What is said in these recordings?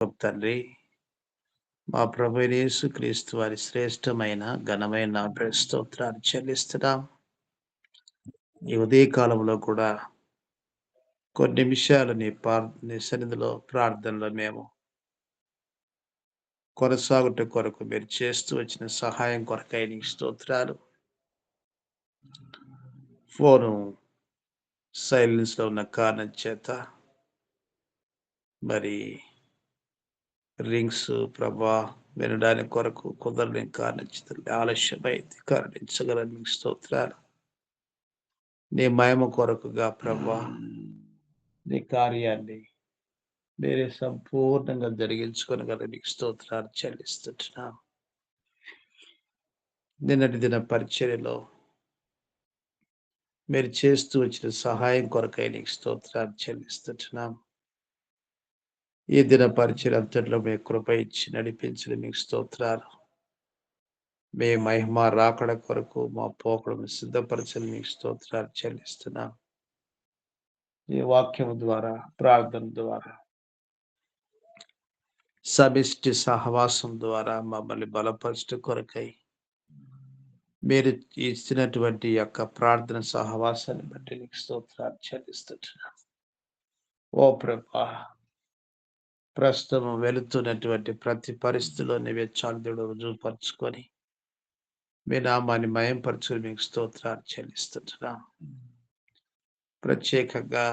తండ్రి, మా ప్రభు అయిన యేసుక్రీస్తు వారి శ్రేష్టమైన, ఘనమైన నామమునకు స్తోత్రాలు చెల్లిస్తున్నాం. ఈ ఉదయ కాలంలో కూడా కొన్ని నిమిషాలు నీ సన్నిధిలో ప్రార్థనలో మేము కొనసాగుట కొరకు మీరు చేస్తూ వచ్చిన సహాయం కొరకై నీకు స్తోత్రాలు. ఫోను సైలెన్స్‌లో ఉన్న కారణం చేత మరి రింగ్స్ ప్రభా వినడానికి కొరకు కుదరని కారణం చేత ఆలస్యమైంది. కరుణించగల నీకు స్తోత్రాలు. నీ మహిమ కొరకుగా ప్రభా నీ కార్యాన్ని మీరే సంపూర్ణంగా జరిగించుకొనగల నీకు స్తోత్రాలు చెల్లిస్తున్నాం. నిన్నటి దిన పరిచర్యలో మీరు చేస్తూ వచ్చిన సహాయం కొరకై నీకు స్తోత్రాలు చెల్లిస్తున్నాం. ఈ దిన పరిచర్య అంతట్లో మీ కృప ఇచ్చి నడిపించిన మీకు స్తోత్రాలు. మీ మహిమ రాకడ కొరకు మా పోకడను సిద్ధపరచని మీకు స్తోత్రాలు చెల్లిస్తున్నాం. ఈ వాక్యము ద్వారా, ప్రార్థన ద్వారా, సమిష్టి సహవాసం ద్వారా మమ్మల్ని బలపరచడం కొరకై మీరు ఇచ్చినటువంటి యొక్క ప్రార్థన సహవాసాన్ని బట్టి నీకు స్తోత్రాలు చెల్లిస్తున్నాం. ఓ ప్రభా, ప్రస్తుతం వెళుతున్నటువంటి ప్రతి పరిస్థితిలో నీవే చాలుడు రుజువుపరుచుకొని మీ నామాన్ని మయంపరచుకొని మీకు స్తోత్రాలు చెల్లిస్తున్నాం. ప్రత్యేకంగా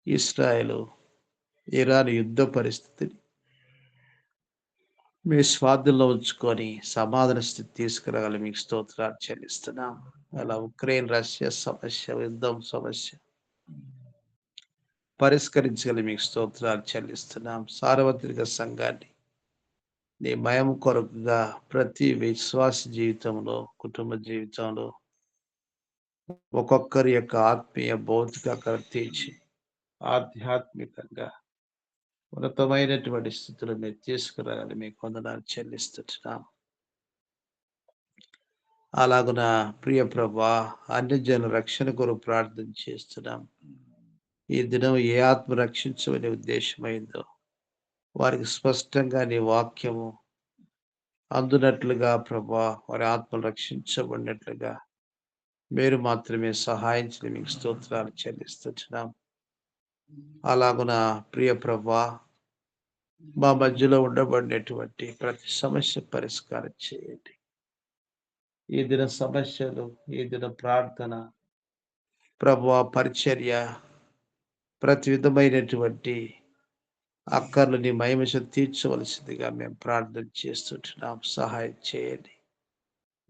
ఇస్రాయేలు ఇరాన్ యుద్ధ పరిస్థితిని మీ స్వాధీనంలో ఉంచుకొని సమాధాన స్థితి తీసుకురాగల మీకు స్తోత్రాలు చెల్లిస్తున్నాం. అలా ఉక్రెయిన్ రష్యా సమస్య, యుద్ధం సమస్య పరిష్కరించగల మీకు స్తోత్రాలు చెల్లిస్తున్నాం. సార్వత్రిక సంఘాన్ని నీ మయం కొరకుగా ప్రతి విశ్వాస జీవితంలో, కుటుంబ జీవితంలో ఒక్కొక్కరి యొక్క ఆత్మీయ భౌతిక తీర్చి ఆధ్యాత్మికంగా ఉన్నతమైనటువంటి స్థితిలో మీరు తీసుకురాగలి మీకు వందనాలు చెల్లిస్తున్నాం. అలాగున ప్రియ ప్రభా, అన్ని జనుల రక్షణ కొరకు ప్రార్థన చేస్తున్నాం. ఈ దినం ఏ ఆత్మ రక్షించమనే ఉద్దేశమైందో వారికి స్పష్టంగా నీ వాక్యము అందునట్లుగా ప్రభా, వారి ఆత్మలు రక్షించబడినట్లుగా మీరు మాత్రమే సహాయించిన మీకు స్తోత్రాలు చెల్లిస్తున్నాం. అలాగున ప్రియ ప్రభా, మా మధ్యలో ఉండబడినటువంటి ప్రతి సమస్య పరిష్కారం చేయండి. ఈ దిన సమస్యలు, ఈ దిన ప్రార్థన, ప్రభువా పరిచర్య, ప్రతి విధమైనటువంటి అక్కర్లు నీ మహిమశ తీర్చవలసిందిగా మేము ప్రార్థన చేస్తుంటున్నాం. సహాయం చేయండి.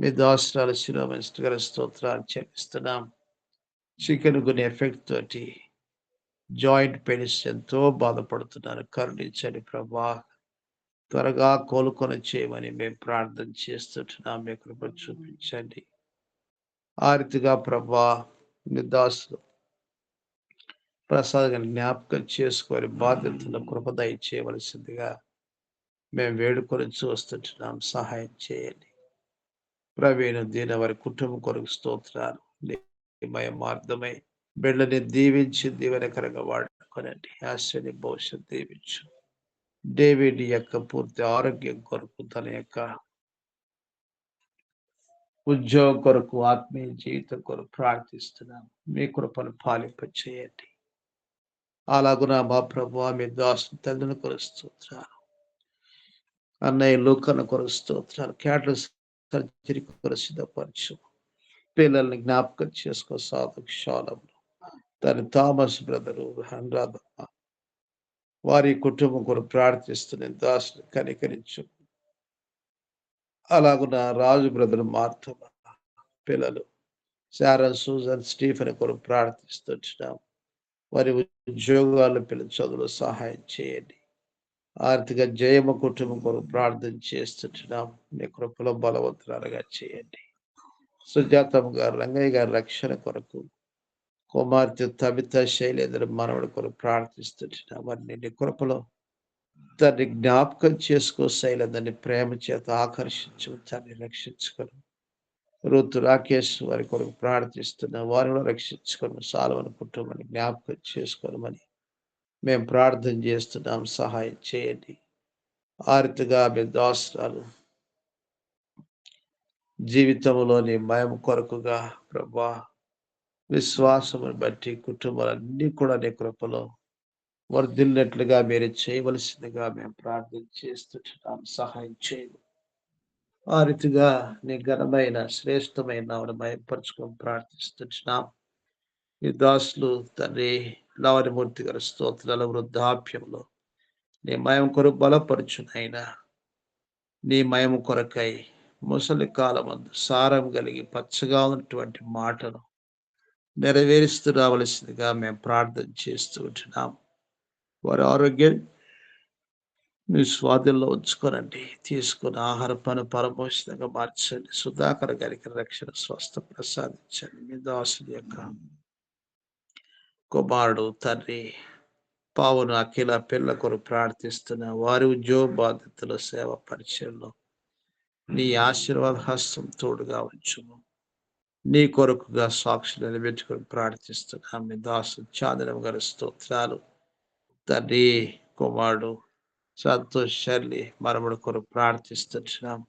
మీ దాసరాలు శిరోమణి గారి స్తోత్రాలు చెల్లిస్తున్నాం. చికెన్ గుని ఎఫెక్ట్ తోటి జాయింట్ పెయిన్స్ ఎంతో బాధపడుతున్నారు. కరుణించండి ప్రభా, త్వరగా కోలుకొని చేయమని మేము ప్రార్థన చేస్తుంటున్నాం. మీ కృప చూపించండి. ఆ రీతిగా ప్రభా మీ దాసులు ప్రసాద్ గారిని జ్ఞాపకం చేసుకొని బాధ్యతను కృప దయచేయవలసిందిగా మేము వేడుకొని చూస్తుంటున్నాం. సహాయం చేయండి. ప్రవీణ దీన వారి కుటుంబం కొరకు స్తోత్రాలు. మార్గమై బిడ్డని దీవించి దీవెనకరంగా వాడుకోనండి. ఆశ్చర్య భవిష్యత్ దీవించు. డేవిడ్ యొక్క పూర్తి ఆరోగ్యం కొరకు, తన యొక్క ఉద్యోగం కొరకు, ఆత్మీయ జీవితం కొరకు ప్రార్థిస్తున్నాం. మీ కృపను పాలింప చేయండి. అలాగున మా ప్రభు మీ దాసు తల్లిని కొరకు స్తోత్రాలు. అన్నయ్య లోకన్న కొరకు స్తోత్రాలు. క్యాటర్ సర్జరీ కొరకు సిద్ధపరచు. పిల్లల్ని జ్ఞాపకం చేసుకో. సాధకు శాలంలో తన థామస్ బ్రదరు అనురాధమ్మ వారి కుటుంబం కొరకు ప్రార్థిస్తున్న దాసుని కనికరించు. అలాగున రాజు బ్రదర్ మార్తమ్మ పిల్లలు శారన్, సూజన్, స్టీఫెన్ కొరకు ప్రార్థిస్తున్నాం. వారి ఉద్యోగాలు, పిల్లల చదువులో సహాయం చేయండి. ఆర్థిక జయమ కుటుంబం కొరకు ప్రార్థన చేస్తున్నాం. మీ కృపలో బలవంతురాలుగా చేయండి. సుజాతమ్మ గారు, రంగయ్య గారి రక్షణ కొరకు, కుమార్తె తబిత శైలేంద్ర మనవడి కొరకు ప్రార్థిస్తున్నాం. వారిని నీ కృపలో తన్ని జ్ఞాపకం చేసుకో. శైలేంద్రని ప్రేమ చేత ఆకర్షించు, తన్ని రక్షించుకొని రుతు రాకేష్ వారి కొరకు ప్రార్థిస్తున్నా. వారిని రక్షించుకొని సాలవని కుటుంబాన్ని జ్ఞాపకం చేసుకోనమని మేము ప్రార్థన చేస్తున్నాం, సహాయం చేయండి. ఆ రీతిగా మీ దాసరాలు జీవితంలోని మయం కొరకుగా ప్రభా విశ్వాసమును బట్టి కుటుంబాలన్నీ కూడా నీ కృపలో వర్ధిల్లినట్లుగా మీరు చేయవలసిందిగా మేము ప్రార్థన చేస్తున్నాం, సహాయం చేయండి. ఆ రీతిగా నీ ఘనమైన శ్రేష్టమైన నామమును మహిమపరచుకొని ప్రార్థిస్తున్నాం. ఈ దాసులు తండ్రి లవరిమూర్తి గారి స్తోత్రాల వృద్ధాప్యంలో నీ మయం కొరకు బలపరుచునైనా నీ మయం కొరకై ముసలి కాలమందు సారం కలిగి పచ్చగా ఉన్నటువంటి మాటను నెరవేరుస్తూ రావలసిందిగా మేము ప్రార్థన చేస్తూ ఉంటున్నాం. వారి ఆరోగ్యం మీ స్వాధీనంలో ఉంచుకోనండి. తీసుకున్న ఆహార పను పరమోషితంగా మార్చండి. సుధాకర్ గారికి రక్షణ స్వస్థ ప్రసాదించండి. మీ దాసుని యొక్క కుమారుడు తండ్రి పావును అఖిల పిల్ల కొరకు ప్రార్థిస్తున్న వారి ఉద్యోగ బాధ్యతల సేవ పరిచయంలో నీ ఆశీర్వాద హస్తం తోడుగా ఉంచుము. నీ కొరకుగా సాక్షులు నిలబెట్టుకొని ప్రార్థిస్తున్నాం. మీ దాసు చాందనం గారి స్తోత్రాలు తండ్రి కుమారుడు సంతోష్ శర్లి మరమడు కొరకు ప్రార్థిస్తున్నాం.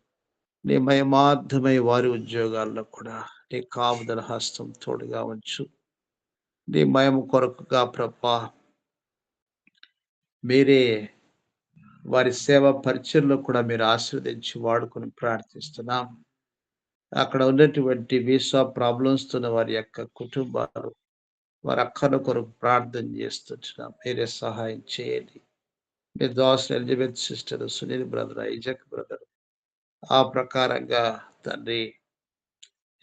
నీ మయమార్థమై వారి ఉద్యోగాల్లో కూడా నీ కాపుదల హస్తం తోడుగా ఉంచు. నీ మయము కొరకుగా ప్రభా మీరే వారి సేవ పరిచయంలో కూడా మీరు ఆశీర్వదించి వాడుకొని ప్రార్థిస్తున్నాం. అక్కడ ఉన్నటువంటి వీసా ప్రాబ్లమ్స్ తో వారి యొక్క కుటుంబాలు వారి అక్కల కొరకు ప్రార్థన చేస్తున్నాం. మీరే సహాయం చేయండి. మీ దాస్ Elizabeth sister, Sunil brother, Isaac brother ఆ ప్రకారంగా తండ్రి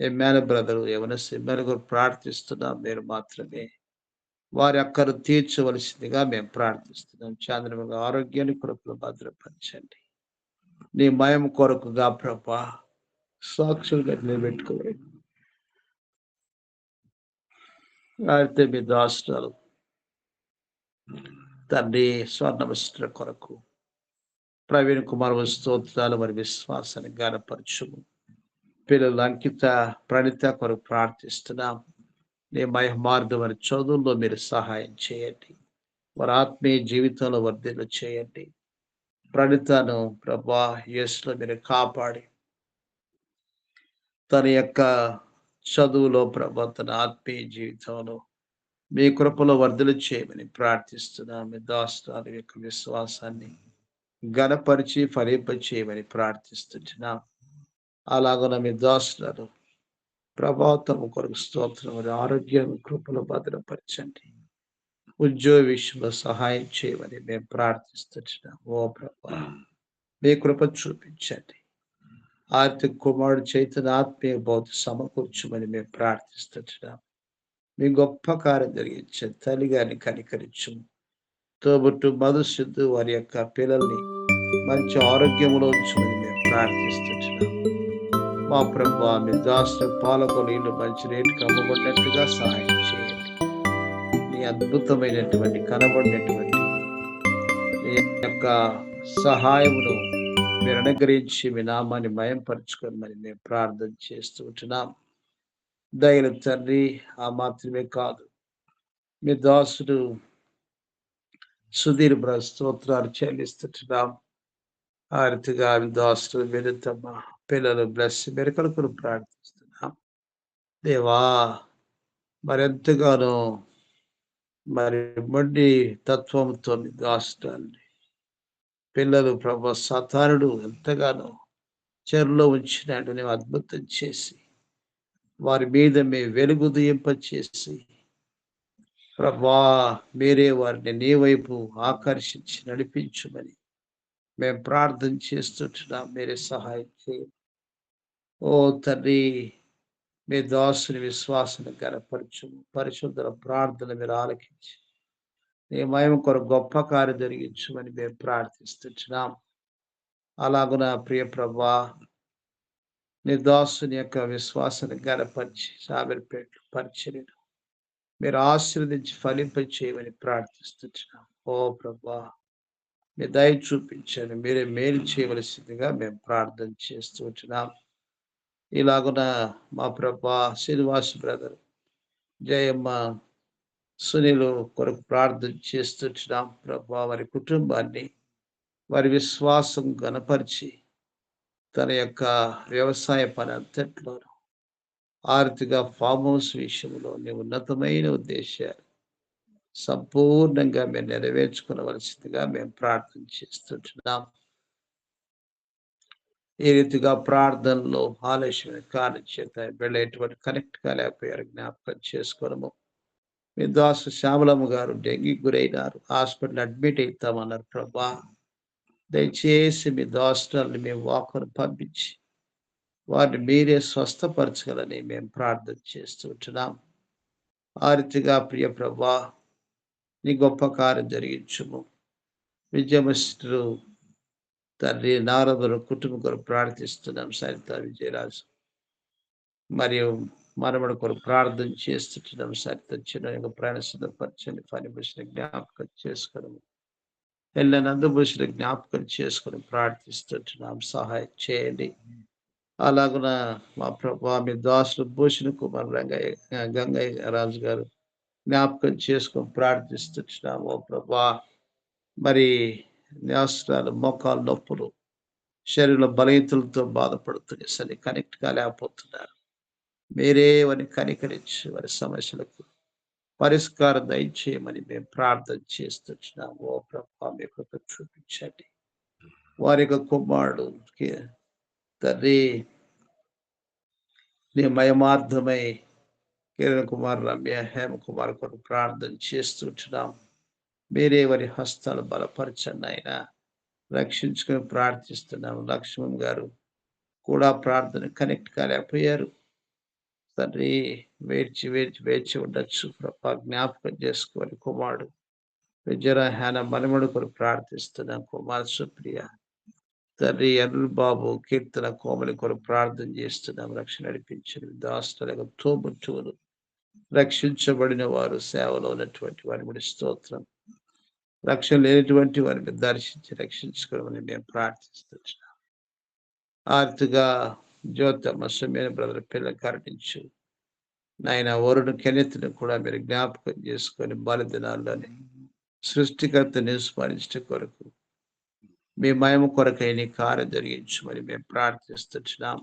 ఎమ్మెల్యే బ్రదరు ఎవరైనా ఎమ్మెల్యే కొరకు ప్రార్థిస్తున్నాం. మీరు మాత్రమే వారి అక్కరు తీర్చవలసిందిగా మేము ప్రార్థిస్తున్నాం. చంద్రబాబు ఆరోగ్యాన్ని కొరకు భద్రపరచండి. నీ మయం కొరకుగా ప్రభా సాక్షులుగా నిలబెట్టుకోవాలి. అయితే మీ దాష్ట్రాలు తండ్రి స్వర్ణమిస్టర్ కొరకు ప్రవీణ్ కుమార్ స్తోత్రాలు వారి విశ్వాసాన్ని గానపరచుము. పిల్లలు అంకిత ప్రణిత కొరకు ప్రార్థిస్తున్నాం. నీ మహిమార్థం వారి చదువుల్లో మీరు సహాయం చేయండి. వారి ఆత్మీయ జీవితంలో వర్ధిల్లు చేయండి. ప్రణితను ప్రభా యేసులో మీరు కాపాడి తన యొక్క చదువులో ప్రభా తన ఆత్మీయ జీవితంలో మీ కృపలో వర్ధలు చేయమని ప్రార్థిస్తున్నాం. మీ దాస్తుల యొక్క విశ్వాసాన్ని ఘనపరిచి ఫలింపచేయమని ప్రార్థిస్తున్నాం. అలాగన మీ దాసులను ప్రభావతము కొరకు స్తోత్రం ఆరోగ్యం కృపలో భద్రపరచండి. ఉద్యోగ విషయంలో సహాయం చేయమని మేము ప్రార్థిస్తున్నాం. ఓ ప్రభా మీ కృప చూపించండి. ఆర్థిక కుమారుడు చైతన్య ఆత్మీయ బౌద్ధ సమకూర్చమని మేము ప్రార్థిస్తున్నాం. మీ గొప్ప కార్యం జరిగించే తల్లి గారిని కనికరించు. తోబుట్టు మధుసిద్ధు వారి యొక్క పిల్లల్ని మంచి ఆరోగ్యంలో ఉంచమని మేము ప్రార్థిస్తున్నాం. మా ప్రభు మీ దాసు పాలకు నీళ్లు మంచి రేటుకి అమ్మబడినట్లుగా సహాయం చేయండి. మీ అద్భుతమైనటువంటి కనబడినటువంటి మీ యొక్క సహాయమును మీరు అనుగ్రహించి మీ నామాన్ని మయంపరచుకోమని మేము ప్రార్థన చేస్తూ ఉంటున్నాం. దయల తండ్రి ఆ మాత్రమే కాదు, మీ దాసుడు సుధీర్ స్తోత్రాలు చెల్లిస్తున్నాం. ఆ రీతిగా మీ దాసుడు మీరు తమ పిల్లలు బ్లెస్ మెరకలకు ప్రార్థిస్తున్నాం. దేవా మరెంతగానో మరి మొండి తత్వంతో మీ దాసుడాన్ని పిల్లలు ప్రభు సతానుడు ఎంతగానో చెరులో ఉంచినాడు. నేను అద్భుతం చేసి వారి మీద మీ వెలుగు చేసి ప్రభా మీరే వారిని నీ వైపు ఆకర్షించి నడిపించమని మేము ప్రార్థన చేస్తుంటున్నాం. మీరే సహాయం చేయండి. ఓ తండ్రి మీ దాసుని విశ్వాసాన్ని గనపరచుము. పరిశుద్ధుల ప్రార్థన మీరు ఆలకించి నీ మహిమ కొరకు గొప్ప కార్యం జరిగించమని మేము ప్రార్థిస్తున్నాం. అలాగున ప్రియ ప్రభా నీ దాసుని యొక్క విశ్వాసాన్ని గనపరిచి సాబెరిపేట పరిచర్యను మీరు ఆశీర్వదించి ఫలింప చేయమని ప్రార్థిస్తున్నాం. ఓ ప్రభా మీ దయ చూపించండి. మీరే మేలు చేయవలసిందిగా మేము ప్రార్థన చేస్తూ ఉంటున్నాం. ఇలాగున మా ప్రభా శ్రీనివాస్ బ్రదర్, జయమ్మ సునీలు కొరకు ప్రార్థన చేస్తున్నాం ప్రభా. వారి కుటుంబాన్ని, వారి విశ్వాసం గణపరిచి తన యొక్క వ్యవసాయ పని అంతట్లోనూ ఆర్థిక ఫామ్ హౌస్ విషయంలో నీ ఉన్నతమైన ఉద్దేశాలు సంపూర్ణంగా మేము నెరవేర్చుకునవలసిందిగా మేము ప్రార్థన చేస్తుంటున్నాం. ఈ రీతిగా ప్రార్థనలో ఆలస్యమైన కారణం చేత వెళ్ళేటువంటి కనెక్ట్ కాలేకపోయారు, జ్ఞాపకం చేసుకోవడము. మీ దాసు శ్యామలమ్మ గారు డెంగీకి గురైనారు, హాస్పిటల్ అడ్మిట్ అవుతామన్నారు ప్రభా. దయచేసి మీ దాసుని మేము వాకును పంపించి వారిని మీరే స్వస్థపరచగలని మేము ప్రార్థన చేస్తుంటున్నాం. ఆ రీతిగా ప్రియ ప్రభా నీ గొప్ప కార్యం జరిగించుము. విజయమిస్టరు తండ్రి నారదుల కుటుంబం కొరకు ప్రార్థిస్తున్నాం. సరిత విజయరాజు మరియు మనమడు కొరకు ప్రార్థన చేస్తుంటున్నాం. సరిత చిన్న ప్రయాణ సిద్ధపరచండి. ఫణిభూషణ జ్ఞాపకం చేసుకోవడం, ఎల్ల నందభూషణ జ్ఞాపకం చేసుకుని ప్రార్థిస్తుంటున్నాం. సహాయం చేయండి. అలాగున మా ప్రభా మీ దాసులు భూషణ కుమార్ రంగయ్య గంగయ్య రాజు గారు జ్ఞాపకం చేసుకొని ప్రార్థిస్తున్నాము. ఓ ప్రభా మరి న్యాసాలు మోకాలు నొప్పులు శరీరంలో బలహీనతలతో బాధపడుతుంది, సరే కనెక్ట్ కాలేకపోతున్నారు. మీరే వారిని కనికరించి వారి సమస్యలకు పరిష్కారం దయచేయమని మేము ప్రార్థన చేస్తున్నాము. ఓ ప్రభా మీ కృప చూపించండి. వారి యొక్క కుమారుడు తండ్రి నీ మయమార్థమై కిరణ్ కుమార్, రమ్య, హేమ కుమార్ కొరకు ప్రార్థన చేస్తుంటున్నాం. మీరే వారి హస్తాలు బలపరచండి ఆయన, రక్షించుకొని ప్రార్థిస్తున్నాం. లక్ష్మణ్ గారు కూడా ప్రార్థన కనెక్ట్ కాలేకపోయారు తండ్రి. వేచి ఉండొచ్చు ప్రభా, జ్ఞాపకం చేసుకోవాలి. కుమారుడు విజయరాహాన మనమడు కొరకు ప్రార్థిస్తున్నాం. కుమార్ సుప్రియ తండ్రి, అరుణ్ బాబు, కీర్తన, కోమలి కొరకు ప్రార్థన చేస్తున్నాం. రక్షణ నడిపించిన దాస్తులకు తోబుట్టువులు, రక్షించబడిన వారు, సేవలో ఉన్నటువంటి వారి గుడి స్తోత్రం. రక్షణ లేనటువంటి వారిని దర్శించి రక్షించుకోవాలని మేము ప్రార్థిస్తున్నాం. ఆర్తిగా జ్యోతమ్మ సుమేన బ్రదర్ పిల్లలు కరుణించు నాయన. వరుడు కెనెత్తును కూడా మీరు జ్ఞాపకం చేసుకొని బలిదినాల్లోని సృష్టికర్తని స్మరించడం కొరకు మీ మహిమ కొరకై నీ కార్యం జరిగించమని మేము ప్రార్థిస్తున్నాం.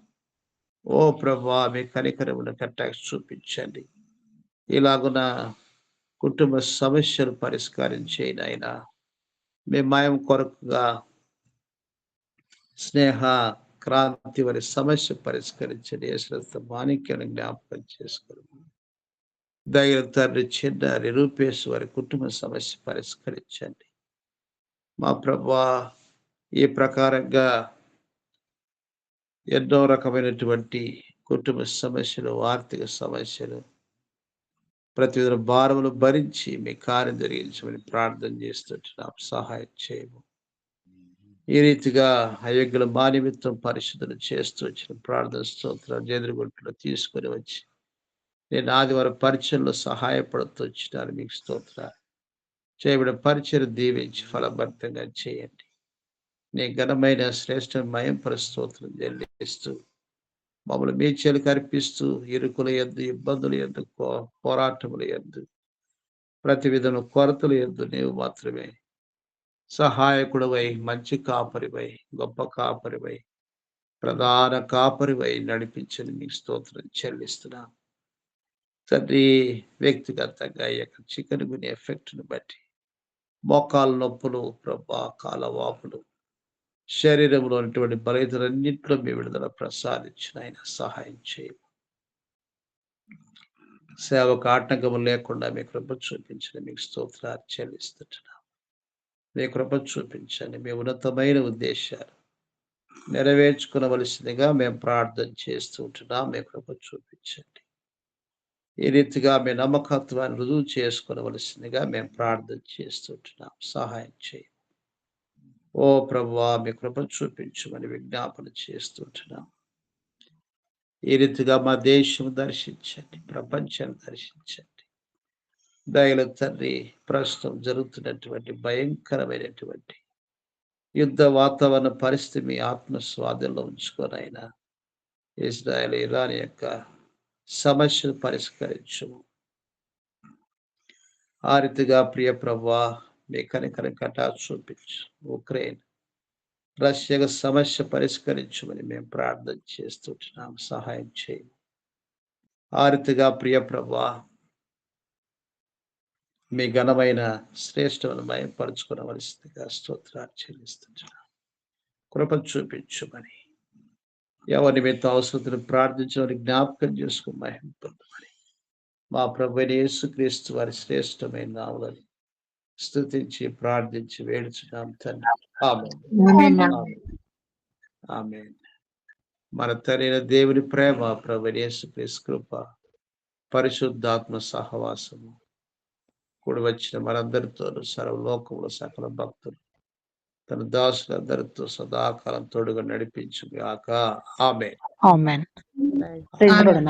ఓ ప్రభా మీ కనికరమును కట్టాక్స్ చూపించండి. ఇలాగున కుటుంబ సమస్యలు పరిష్కరించేయని ఆయన మీ మహిమ కొరకుగా స్నేహ క్రాంతి వారి సమస్య పరిష్కరించండి. యేసు మాణిక్యాన్ని జ్ఞాపకం చేసుకోండి. దైవ తండ్రి చిన్నారి రూపేష్ వారి కుటుంబ సమస్య పరిష్కరించండి. మా ప్రభా ఈ ప్రకారంగా ఎన్నో రకమైనటువంటి కుటుంబ సమస్యలు, ఆర్థిక సమస్యలు, ప్రతివిధ భారములు భరించి మీ కార్యం జరిగించమని ప్రార్థన చేస్తుంటున్నాం. సహాయం చేయము. ఈ రీతిగా అయోగ్యుల మా నిమిత్తం పరిశుద్ధులు చేస్తూ వచ్చిన ప్రార్థన స్తోత్రాలు జేదురుగుంట్లో తీసుకొని వచ్చి నేను ఆదివారం పరిచయంలో సహాయపడుతూ వచ్చినాను. మీకు స్తోత్రాలు. చేయబడిన పరిచయం దీవించి ఫలభరితంగా చేయండి. నీ ఘనమైన శ్రేష్టమయం స్తోత్రం చెల్లిస్తూ మమ్మల్ని మీ చేలికి అర్పిస్తూ ఇరుకుల యందు, ఇబ్బందుల యందు, పోరాటముల యందు, ప్రతి విధంలో కొరతల యందు నీవు మాత్రమే సహాయకుడవై, మంచి కాపరివై, గొప్ప కాపరివై, ప్రధాన కాపరివై నడిపించని మీకు స్తోత్రం చెల్లిస్తున్నా తండ్రి. వ్యక్తిగతంగా ఈ యొక్క చికెన్ గుని ఎఫెక్ట్ను బట్టి మోకాలు నొప్పులు ప్రభా, కాల వాపులు, శరీరంలో ఉన్నటువంటి బలహీనతలన్నింటిలో మీ విడుదల ప్రసాదించిన ఆయన సహాయం చేయం. సేవకు ఆటంకము లేకుండా మీ కృప చూపించండి. మీకు స్తోత్రాలు చెల్లిస్తుంటున్నాం. మీ కృప చూపించండి. మీ ఉన్నతమైన ఉద్దేశాలు నెరవేర్చుకునవలసిందిగా మేము ప్రార్థన చేస్తూ ఉంటున్నాం. మీ కృప చూపించండి. ఈ రీతిగా మీ నమ్మకత్వాన్ని రుజువు చేసుకునవలసిందిగా మేము ప్రార్థన చేస్తుంటున్నాం. సహాయం చేయండి. ఓ ప్రభువా మీ కృప చూపించమని విజ్ఞాపన చేస్తుంటున్నాం. ఈ రీతిగా మా దేశం దర్శించండి, ప్రపంచాన్ని దర్శించండి. దయల తండ్రి, ప్రస్తుతం జరుగుతున్నటువంటి భయంకరమైనటువంటి యుద్ధ వాతావరణ పరిస్థితి మీ ఆత్మ స్వాధీనంలో ఉంచుకోనైనా ఇజ్రాయెల్, ఇరాన్ యొక్క సమస్యను పరిష్కరించము. ఆ రీతిగా ప్రియ ప్రభువా మీ కనికరం కటాక్ష చూపించు. ఉక్రెయిన్ రష్యా సమస్య పరిష్కరించమని మేము ప్రార్థన చేస్తుంటున్నాం. సహాయం చేయండి. ఆ రీతిగా ప్రియ ప్రభువా మీ ఘనమైన శ్రేష్టమైన మయంపరుచుకునవలసిందిగా స్తోత్రాలు చెల్లిస్తున్నాం. కృపను చూపించమని ఎవరి నిమిత్తం అవసరం ప్రార్థించమని జ్ఞాపకం చేసుకుని మహిమ పొందమని మా ప్రభువైన యేసుక్రీస్తు వారి శ్రేష్టమైన నామములను స్తుతించి ప్రార్థించి వేడుచున్నాం తండ్రి. ఆమేన్. ఆమేన్. మన తండ్రి దేవుని ప్రేమ, ప్రభువైన యేసుక్రీస్తు కృప, పరిశుద్ధాత్మ సహవాసము కూడి వచ్చిన మనందరితోనూ సర్వలోకములో సకల భక్తులు తన దాసులందరితో సదాకాలం తోడుగా నడిపించుగాక. ఆమేన్. ఆమేన్.